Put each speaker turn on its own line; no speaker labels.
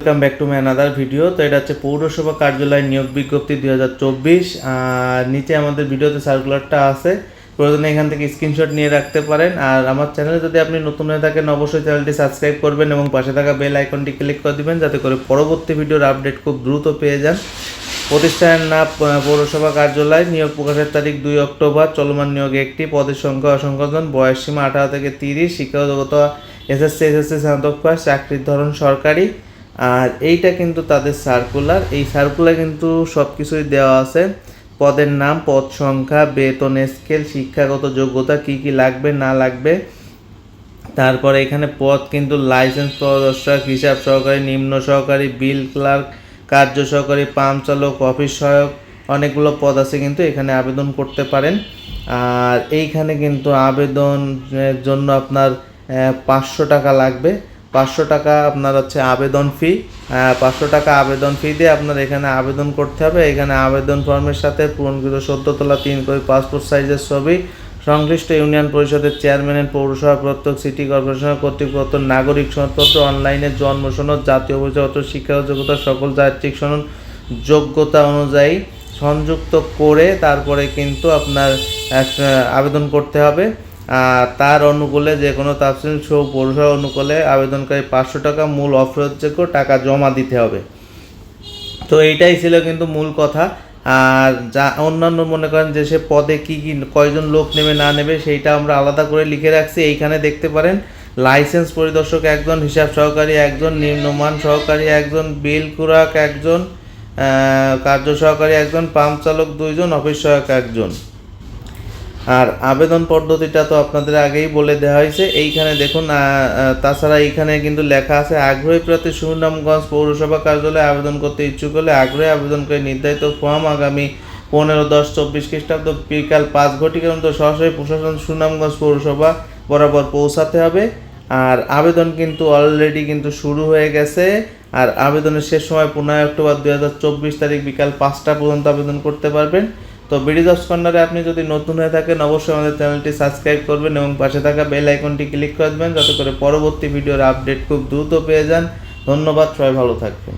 Welcome back to my another video. তো এটা হচ্ছে পৌরসভা কার্যালয় নিয়োগ বিজ্ঞপ্তি 2024। আর নিচে আমাদের ভিডিওতে সার্কুলারটা আছে, প্রয়োজনে এখান থেকে স্ক্রিনশট নিয়ে রাখতে পারেন। আর আমার চ্যানেলে যদি আপনি নতুন হয়ে থাকেন অবশ্যই চ্যানেলটি সাবস্ক্রাইব করবেন এবং পাশে থাকা বেল আইকনটি ক্লিক করে দিবেন, যাতে করে পরবর্তী ভিডিওর আপডেট খুব দ্রুত পেয়ে যান। প্রতিষ্ঠানের নাম পৌরসভা কার্যালয়, নিয়োগ প্রকাশের তারিখ 2 অক্টোবর, চলমান নিয়োগে একটি, পদের সংখ্যা অসংখ্যজন, বয়স সীমা 18 থেকে 30, শিক্ষাগত এসএসসি স্নাতক পাস, চাকরির ধরন সরকারি। আর এইটা কিন্তু তাদের সার্কুলার, এই সার্কুলার কিন্তু সব কিছুই দেওয়া আছে, পদের নাম, পদ সংখ্যা, বেতন স্কেল, শিক্ষাগত যোগ্যতা কী কী লাগবে না লাগবে। তারপরে এখানে পদ কিন্তু লাইসেন্স প্রদর্শক, হিসাব সহকারী, নিম্ন সহকারী, বিল ক্লার্ক, কার্য সহকারী, পাম্প চালক, অফিস সহায়ক, অনেকগুলো পদ আছে কিন্তু এখানে আবেদন করতে পারেন। আর এইখানে কিন্তু আবেদনের জন্য আপনার 500 টাকা লাগবে। 500 টাকা আপনার হচ্ছে আবেদন ফি। 500 টাকা আবেদন ফি দিয়ে আপনার এখানে আবেদন করতে হবে। এখানে আবেদন ফর্মের সাথে পূরণকৃত 14 তোলা 3 কপি পাসপোর্ট সাইজের ছবি, সংশ্লিষ্ট ইউনিয়ন পরিষদের চেয়ারম্যানের, পৌরসভা প্রত্যেক সিটি কর্পোরেশনের কর্তৃপক্ষ, নাগরিক সনদপত্র, অনলাইনে জন্ম সনদ, জাতীয় পরিচয়পত্র, শিক্ষাগত যোগ্যতা, সকল জাতীয় সনদ যোগ্যতা অনুযায়ী সংযুক্ত করে তারপরে কিন্তু আপনার আবেদন করতে হবে। তার অনুকূলে যে কোনো তাফসিল সহ পৌরসভা অনুকূলে আবেদনকারী 500 টাকা মূল অফেরতযোগ্য টাকা জমা দিতে হবে। তো এইটাই ছিল কিন্তু মূল কথা। আর যা অন্যান্য মনে করেন যে সে পদে কী কী কয়জন লোক নেবে না নেবে সেইটা আমরা আলাদা করে লিখে রাখছি, এইখানে দেখতে পারেন। লাইসেন্স পরিদর্শক একজন, হিসাব সহকারী একজন, নিম্নমান সহকারী একজন, বিল ক্লার্ক একজন, কার্য সহকারী একজন, পাম্প চালক 2 জন, অফিস সহায়ক একজন। আর আবেদন পদ্ধতিটা তো আপনাদের আগেই বলে দেওয়া হয়েছে। এইখানে দেখুন, তাছাড়া এইখানে কিন্তু লেখা আছে, আগ্রহী প্রার্থী সুনামগঞ্জ পৌরসভা কার্যালয়ে আবেদন করতে ইচ্ছুক হলে আগ্রহী আবেদন করে নির্ধারিত ফর্ম আগামী 15-10-24 খ্রিস্টাব্দ বিকাল 5 ঘটিকা পর্যন্ত সরাসরি প্রশাসন সুনামগঞ্জ পৌরসভা বরাবর পৌঁছাতে হবে। আর আবেদন কিন্তু অলরেডি কিন্তু শুরু হয়ে গেছে। আর আবেদনের শেষ সময় 15 অক্টোবর 2024 তারিখ বিকাল 5টা পর্যন্ত আবেদন করতে পারবেন। তো বিডি জবস কর্নারে আপনি যদি নতুন হয়ে থাকেন অবশ্যই আমাদের চ্যানেলটি সাবস্ক্রাইব করবেন এবং পাশে থাকা বেল আইকনটি ক্লিক করে দেবেন, যাতে করে পরবর্তী ভিডিওর আপডেট খুব দ্রুত পেয়ে যান। ধন্যবাদ, সবাই ভালো থাকবেন।